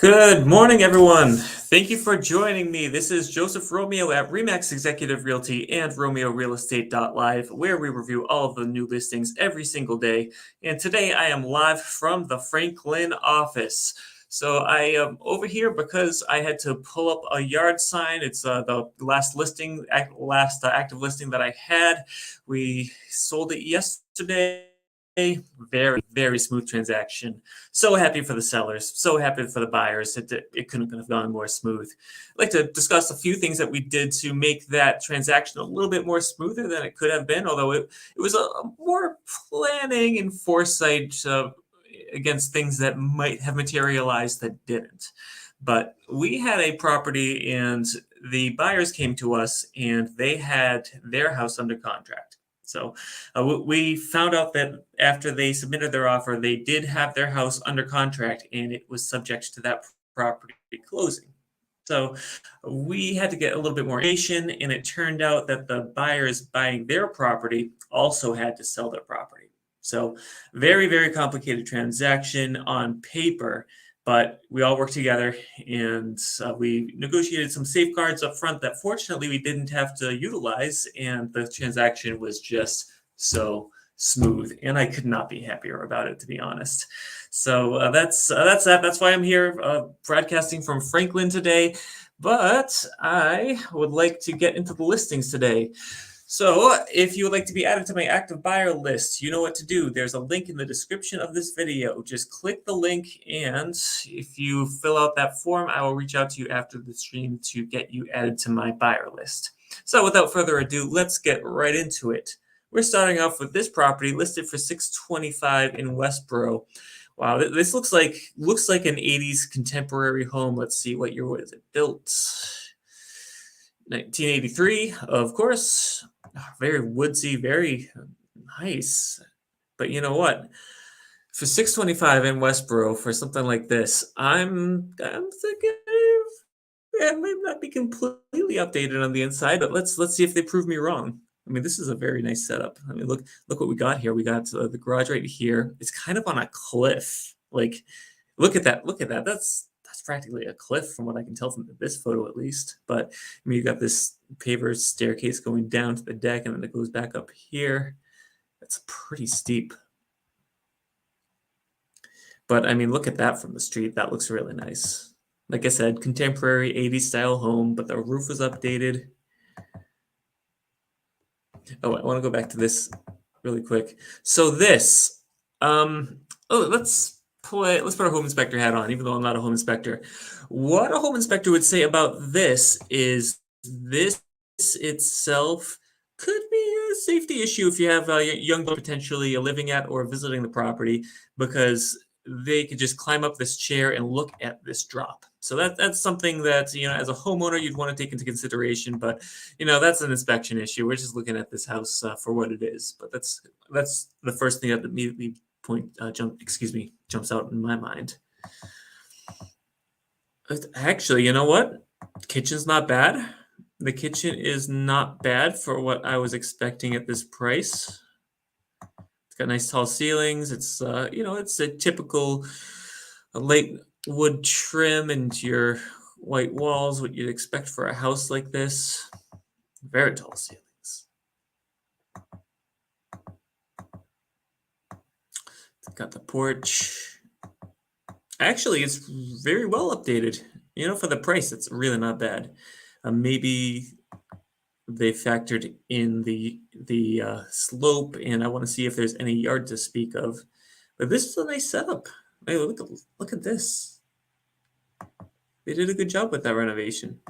Good morning, everyone. Thank you for joining me. This is Joseph Romeo at Remax Executive Realty and RomeoRealEstate.Live, where we review all of the new listings every single day. And today I am live from the Franklin office. So I am over here because I had to pull up a yard sign. It's the last active listing that I had. We sold it yesterday. Very, very smooth transaction. So happy for the sellers, so happy for the buyers. It couldn't have gone more smooth. I'd like to discuss a few things that we did to make that transaction a little bit more smoother than it could have been, although it was a more planning and foresight against things that might have materialized that didn't. But we had a property and the buyers came to us and they had their house under contract. So we found out that after they submitted their offer, they did have their house under contract and it was subject to that property closing. So we had to get a little bit more information, and it turned out that the buyers buying their property also had to sell their property. So very, very complicated transaction on paper, but we all worked together and we negotiated some safeguards up front that fortunately we didn't have to utilize, and the transaction was just so smooth, and I could not be happier about it, to be honest. So that's that. That's why I'm here broadcasting from Franklin today, but I would like to get into the listings today. So if you would like to be added to my active buyer list, you know what to do. There's a link in the description of this video. Just click the link, and if you fill out that form, I will reach out to you after the stream to get you added to my buyer list. So without further ado, let's get right into it. We're starting off with this property listed for $625 in Westboro. Wow, this looks like an 80s contemporary home. Let's see, what year was it built? 1983, of course. Very woodsy, very nice. But you know what? For $625 in Westboro for something like this, I'm thinking it might not be completely updated on the inside, but let's see if they prove me wrong. I mean, this is a very nice setup. I mean, look what we got here. We got the garage right here. It's kind of on a cliff. Like, look at that. That's practically a cliff from what I can tell from this photo, at least. But I mean, you got this paver staircase going down to the deck, and then it goes back up here. That's pretty steep. But I mean, look at that from the street. That looks really nice. Like I said, contemporary 80s style home, but the roof was updated. Oh, I want to go back to this really quick. So this, let's put a home inspector hat on, even though I'm not a home inspector. What a home inspector would say about this is this itself could be a safety issue if you have young potentially living at or visiting the property, because they could just climb up this chair and look at this drop. So that's something that, as a homeowner, you'd want to take into consideration. But, that's an inspection issue. We're just looking at this house for what it is. But that's the first thing that immediately jumps out in my mind. Actually, you know what? Kitchen's not bad. The kitchen is not bad for what I was expecting at this price. It's got nice tall ceilings. It's it's a typical late wood trim and your white walls, what you'd expect for a house like this. Very tall ceilings. It's got the porch. Actually, it's very well updated. For the price, it's really not bad. Maybe they factored in the slope, and I want to see if there's any yard to speak of. But this is a nice setup. Hey, look at this. They did a good job with that renovation.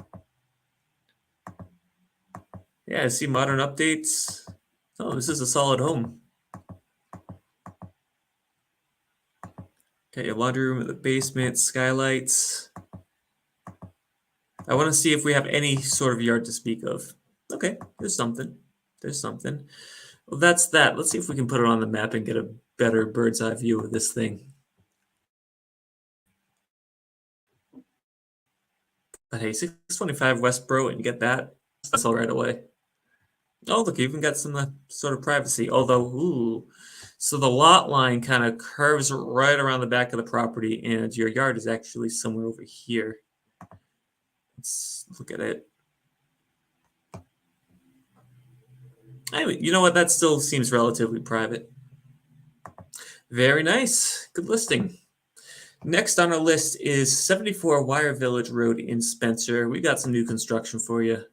Yeah, I see modern updates. Oh, this is a solid home. Got your laundry room in the basement, skylights. I want to see if we have any sort of yard to speak of. Okay, there's something. Well, that's that. Let's see if we can put it on the map and get a better bird's eye view of this thing. But hey, 625 Westboro, and you get that. That's all right away. Oh, look, you even got some sort of privacy. Although, So the lot line kind of curves right around the back of the property, and your yard is actually somewhere over here. Let's look at it. I mean, you know what? That still seems relatively private. Very nice. Good listing. Next on our list is 74 Wire Village Road in Spencer. We got some new construction for you.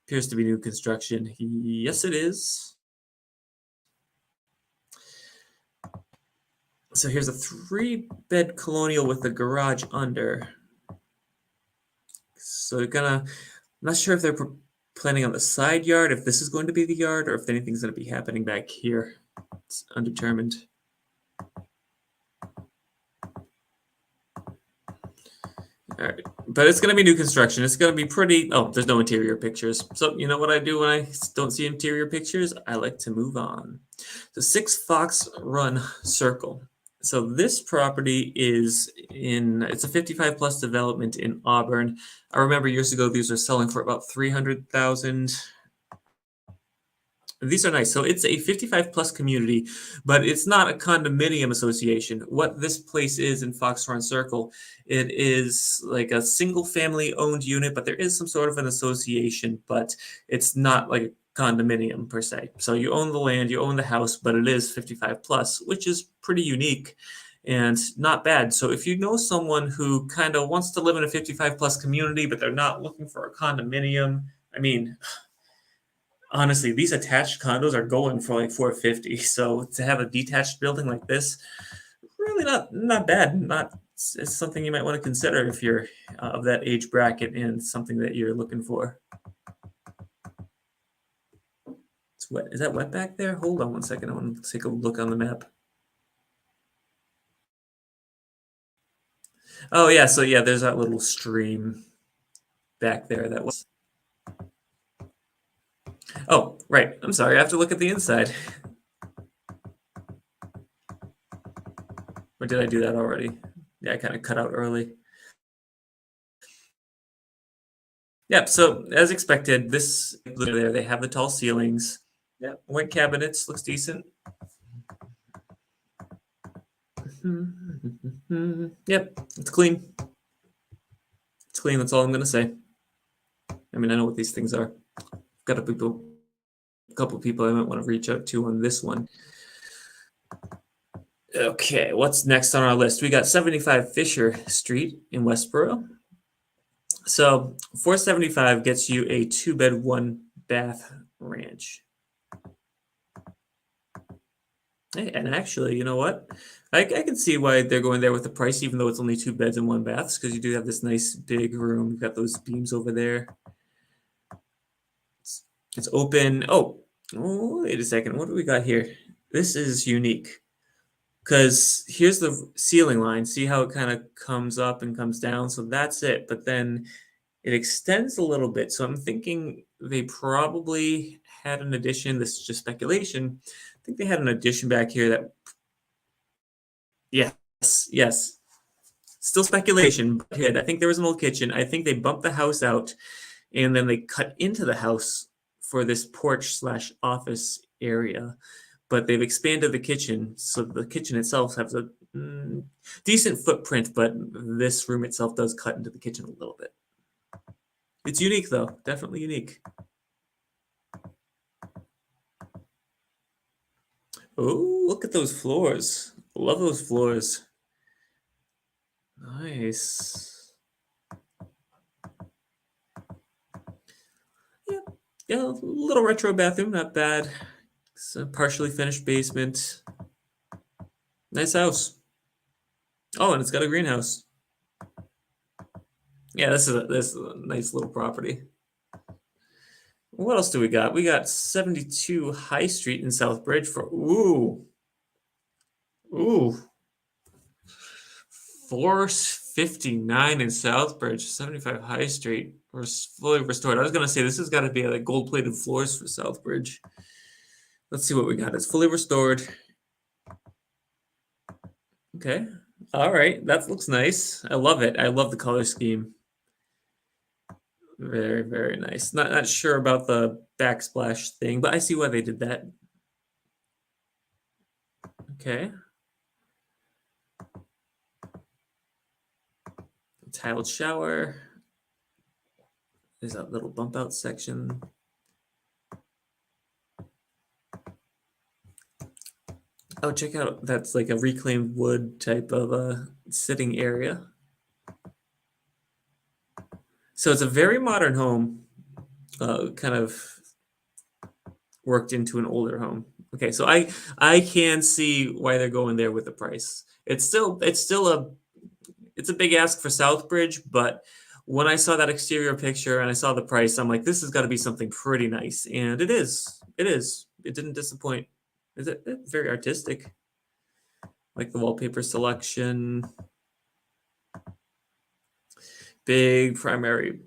Appears to be new construction. Yes, it is. So here's a 3-bed colonial with a garage under. So I'm not sure if they're planning on the side yard, if this is going to be the yard, or if anything's going to be happening back here. It's undetermined. All right, but it's going to be new construction. It's going to be pretty. Oh, there's no interior pictures. So you know what I do when I don't see interior pictures? I like to move on. The 6 Fox Run Circle. So this property it's a 55 plus development in Auburn. I remember years ago these were selling for about 300,000. These are nice. So it's a 55 plus community, but it's not a condominium association. What this place is in Fox Run Circle, it is like a single family owned unit, but there is some sort of an association, but it's not like a condominium per se. So you own the land, you own the house, but it is 55 plus, which is pretty unique and not bad. So if you know someone who kind of wants to live in a 55 plus community, but they're not looking for a condominium, I mean, honestly, these attached condos are going for like 450. So to have a detached building like this, really not bad. Not It's something you might want to consider if you're of that age bracket and something that you're looking for. It's wet. Is that wet back there? Hold on one second. I want to take a look on the map. Oh yeah, so yeah, there's that little stream back there that was. Oh, right. I'm sorry. I have to look at the inside. Or did I do that already? Yeah, I kind of cut out early. Yep, so as expected, this there they have the tall ceilings. Yep, white cabinets, looks decent. Yep, it's clean. It's clean, that's all I'm gonna say. I mean, I know what these things are. Got a couple people I might want to reach out to on this one. Okay, what's next on our list? We got 75 Fisher Street in Westboro. So 475 gets you a 2-bed, 1-bath ranch. Hey, and actually, you know what? I can see why they're going there with the price, even though it's only 2 beds and 1 baths, because you do have this nice big room. You've got those beams over there. It's open. Oh, wait a second. What do we got here? This is unique because here's the ceiling line. See how it kind of comes up and comes down? So that's it. But then it extends a little bit. So I'm thinking they probably had an addition. This is just speculation. I think they had an addition back here that. Yes. Still speculation, but I think there was an old kitchen. I think they bumped the house out and then they cut into the house for this porch slash office area. But they've expanded the kitchen. So the kitchen itself has a decent footprint, but this room itself does cut into the kitchen a little bit. It's unique though, definitely unique. Oh, look at those floors. Love those floors. Nice. Yeah, a little retro bathroom, not bad. It's a partially finished basement. Nice house. Oh, and it's got a greenhouse. Yeah, this is a nice little property. What else do we got? We got 72 High Street in Southbridge for 459 in Southbridge, 75 High Street. We're fully restored. I was gonna say this has got to be like gold-plated floors for Southbridge. Let's see what we got. It's fully restored. Okay. All right. That looks nice. I love it. I love the color scheme. Very, very nice. Not sure about the backsplash thing, but I see why they did that. Okay. Tiled shower. There's that little bump out section. Oh, check out, that's like a reclaimed wood type of sitting area. So it's a very modern home, kind of worked into an older home. Okay, so I can see why they're going there with the price. It's a big ask for Southbridge, but when I saw that exterior picture and I saw the price, I'm like, this has got to be something pretty nice, and it is. It is. It didn't disappoint. It's very artistic, like the wallpaper selection. Big primary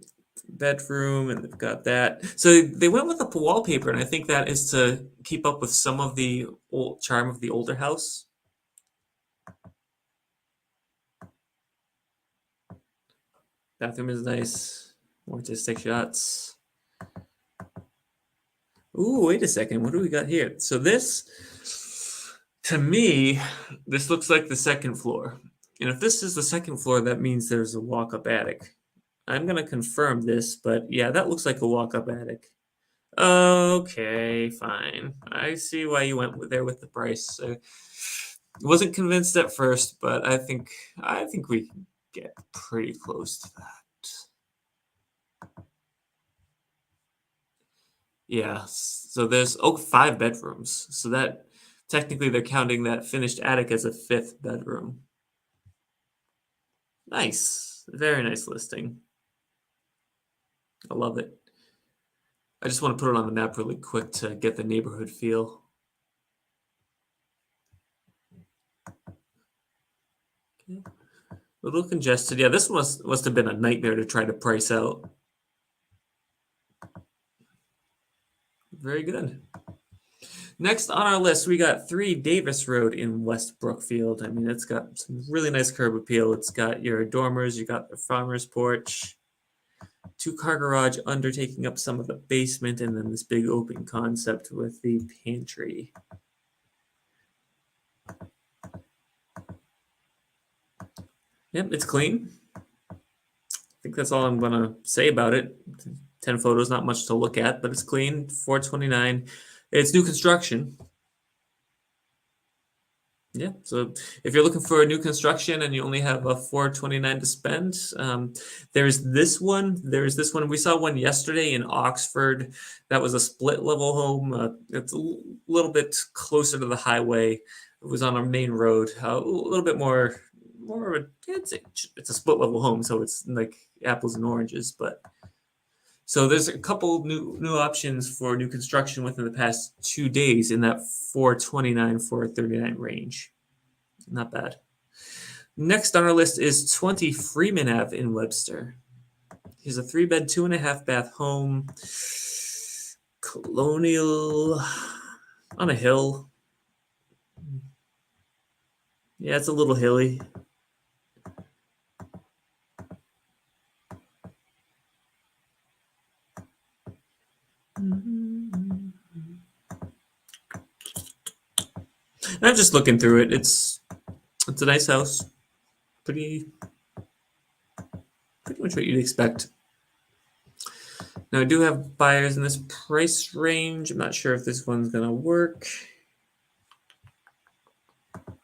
bedroom, and they've got that. So they went with the wallpaper, and I think that is to keep up with some of the old charm of the older house. Bathroom is nice. More artistic shots. Ooh, wait a second. What do we got here? So this, to me, this looks like the second floor. And if this is the second floor, that means there's a walk-up attic. I'm going to confirm this, but yeah, that looks like a walk-up attic. Okay, fine. I see why you went there with the price. Wasn't convinced at first, but I think we can get pretty close to that. Yeah, so there's 5 bedrooms. So that technically they're counting that finished attic as a 5th bedroom. Nice. Very nice listing. I love it. I just want to put it on the map really quick to get the neighborhood feel. Okay. A little congested. Yeah, this must have been a nightmare to try to price out. Very good. Next on our list, we got 3 Davis Road in West Brookfield. I mean, it's got some really nice curb appeal. It's got your dormers, you got the farmer's porch, 2-car garage under taking up some of the basement, and then this big open concept with the pantry. Yep, it's clean. I think that's all I'm going to say about it. 10 photos, not much to look at, but it's clean. $429. It's new construction. Yeah, so if you're looking for a new construction and you only have a $429 to spend, there's this one. We saw one yesterday in Oxford. That was a split level home. It's a little bit closer to the highway. It was on our main road. A little bit more of a. It's a split level home, so it's like apples and oranges. But so there's a couple new options for new construction within the past 2 days in that 429, 439 range. Not bad. Next on our list is 20 Freeman Ave in Webster. Here's a 3-bed, 2.5-bath home. Colonial on a hill. Yeah, it's a little hilly. I'm just looking through it. It's a nice house. Pretty much what you'd expect. Now, I do have buyers in this price range. I'm not sure if this one's going to work. Let's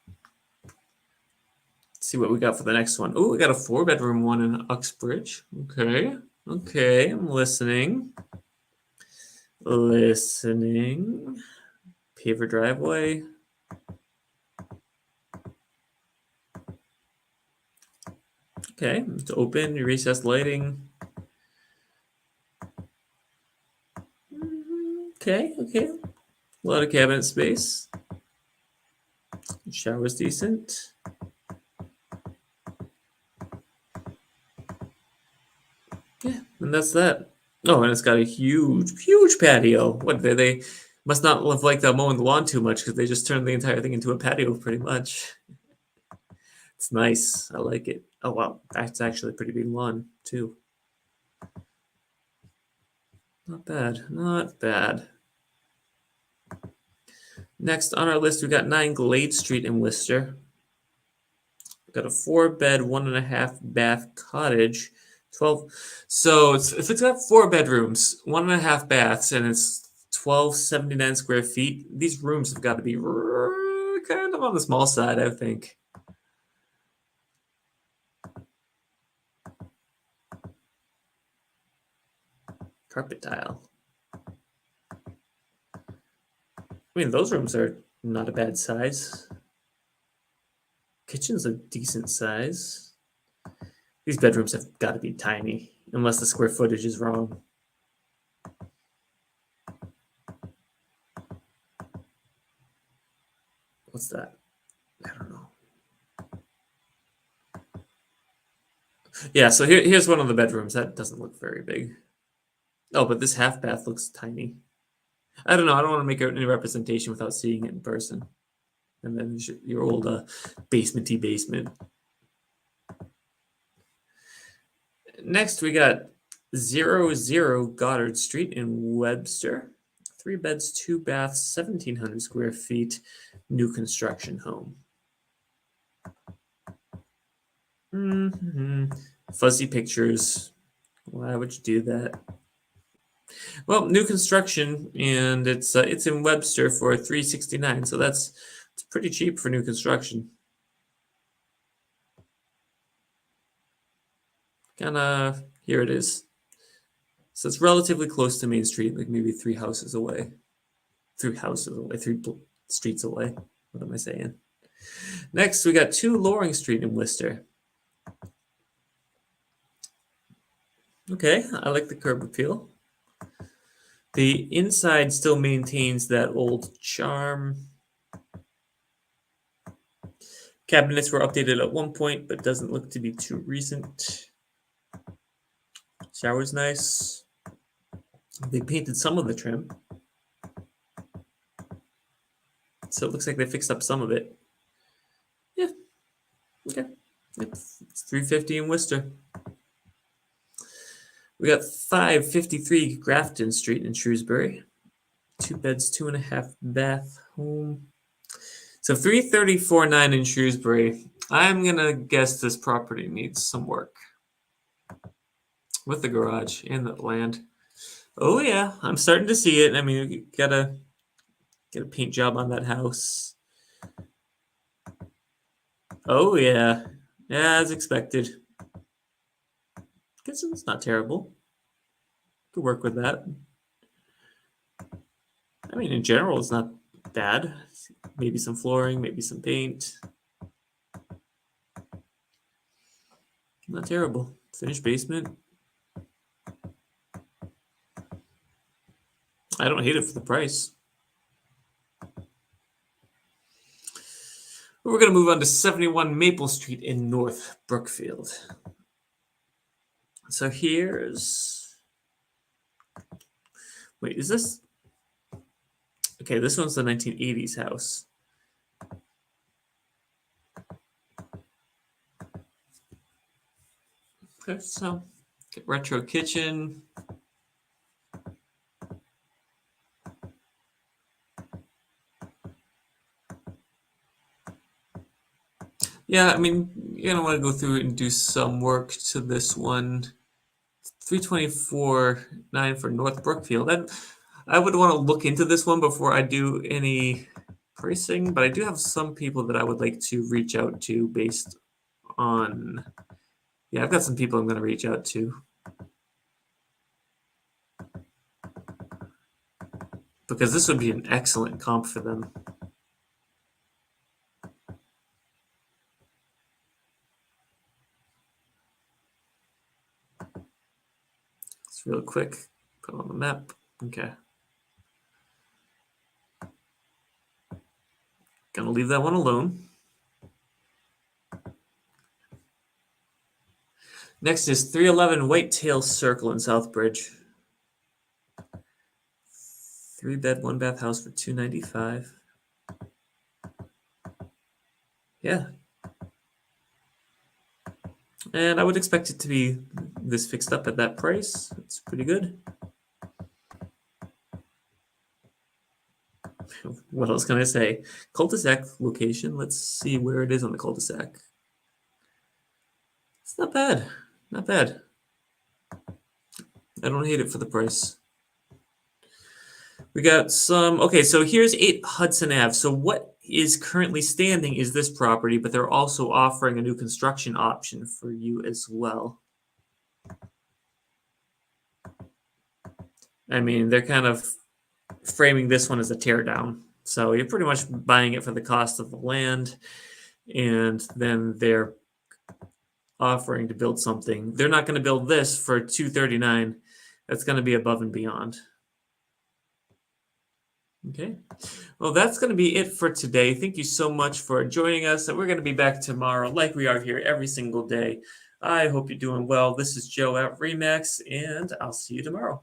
see what we got for the next one. Oh, we got a 4-bedroom one in Uxbridge. Okay. I'm listening. Paver driveway. Okay, it's open, recessed lighting. Okay. A lot of cabinet space. Shower's decent. Yeah, and that's that. Oh, and it's got a huge patio. What, they must not have liked mowing the lawn too much because they just turned the entire thing into a patio pretty much. It's nice. I like it. Oh, wow. That's actually a pretty big lawn, too. Not bad. Next on our list, we got 9 Glade Street in Worcester. We've got a 4-bed, 1.5-bath cottage. 12. So if it's got 4 bedrooms, 1.5 baths, and it's 1279 square feet, these rooms have got to be kind of on the small side, I think. Carpet tile. I mean, those rooms are not a bad size. Kitchen's a decent size. These bedrooms have got to be tiny, unless the square footage is wrong. What's that? I don't know. Yeah, so here's one of the bedrooms. That doesn't look very big. Oh, but this half bath looks tiny. I don't know. I don't want to make any representation without seeing it in person. And then your old basement-y basement. Next, we got 00 Goddard Street in Webster. 3 beds, 2 baths, 1,700 square feet, new construction home. Fuzzy pictures. Why would you do that? Well, new construction, and it's in Webster for $369, so it's pretty cheap for new construction. Here it is. So it's relatively close to Main Street, like maybe 3 houses away. 3 streets away. What am I saying? Next, we got 2 Loring Street in Worcester. Okay, I like the curb appeal. The inside still maintains that old charm. Cabinets were updated at one point, but doesn't look to be too recent. Shower's nice. They painted some of the trim. So it looks like they fixed up some of it. Yeah. Okay. It's $350 in Worcester. We got 553 Grafton Street in Shrewsbury. 2 beds, 2.5 bath home. So $334.9 in Shrewsbury. I'm gonna guess this property needs some work with the garage and the land. Oh yeah, I'm starting to see it. I mean, you gotta get a paint job on that house. Oh yeah, as expected. Kitchen's not terrible. Could work with that. I mean, in general, it's not bad. Maybe some flooring, maybe some paint. Not terrible. Finished basement. I don't hate it for the price. We're going to move on to 71 Maple Street in North Brookfield. So here's... Wait, is this... Okay, this one's the 1980s house. Okay, so retro kitchen. Yeah, I mean, you're gonna want to go through it and do some work to this one. $324.9 for North Brookfield. I would want to look into this one before I do any pricing, but I do have some people that I would like to reach out to based on... Yeah, I've got some people I'm going to reach out to. Because this would be an excellent comp for them. It's real quick. Put it on the map. Okay. Gonna leave that one alone. Next is 311 Whitetail Circle in Southbridge. 3-bed, 1-bath house for $295. Yeah. And I would expect it to be this fixed up at that price. It's pretty good. What else can I say? Cul-de-sac location. Let's see where it is on the cul-de-sac. It's not bad. Not bad. I don't hate it for the price. We got some. Okay, so here's 8 Hudson Ave. So what is currently standing is this property, but they're also offering a new construction option for you as well. I mean, they're kind of framing this one as a tear down. So you're pretty much buying it for the cost of the land, and then they're offering to build something. They're not going to build this for $239. That's going to be above and beyond. Okay. Well, that's going to be it for today. Thank you so much for joining us. And we're going to be back tomorrow like we are here every single day. I hope you're doing well. This is Joe at Remax, and I'll see you tomorrow.